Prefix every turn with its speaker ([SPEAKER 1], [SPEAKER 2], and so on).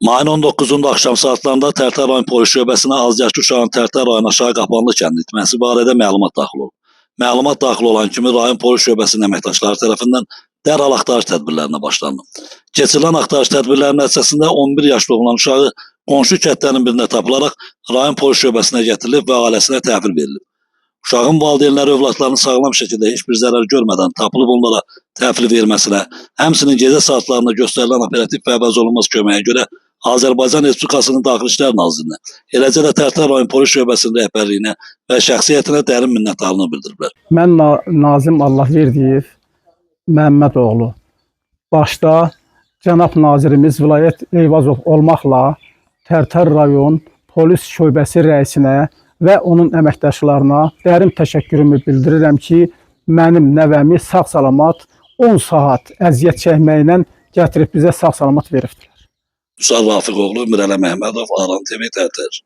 [SPEAKER 1] Mayın 19-da axşam saatlarında Tərtər rayon polis şöbəsinə azyaşlı uşağın Tərtər rayon Aşağı Qapanlı kəndində itməsi barədə məlumat daxil olub. Məlumat daxil olan kimi rayon polis şöbəsinin əməkdaşları tərəfindən dərhal axtarış tədbirlərinə başlanıb. Keçirilən axtarış tədbirlərinin nəticəsində 11 yaşlı oğlan uşağı qonşu kəndlərin birində tapılaraq rayon polis şöbəsinə gətirilib və ailəsinə təhvil verilib. Uşağın valideynləri övladlarının sağlam şəkildə heç bir zərər görmədən tapılıb onlara təhvil verməsinə, həmçinin gecə saatlarında göstərilən operativ və əvəzolunmaz köməyə görə Azərbaycan Respublikasının Daxili İşlər Nazirinə, eləcə də Tərtər rayon polis şöbəsinin rəhbərliyinə və şəxsiyyətinə dərin minnətdarlığını bildiriblər.
[SPEAKER 2] Mən Nazim Allahverdiyev Məhəmmədoğlu başda cənab nazirimiz Vilayət Eyvazov olmaqla Tərtər rayon polis şöbəsi rəisinə və onun əməkdaşlarına dərin təşəkkürümü bildirirəm ki, mənim nəvəmi sağ-salamat 10 saat əziyyət çəkməklə gətirib bizə sağ-salamat veribdilər.
[SPEAKER 1] Vüsal Rafiqoğlu, Mirələ Məhəmmədov, Aran TV, Tərtər.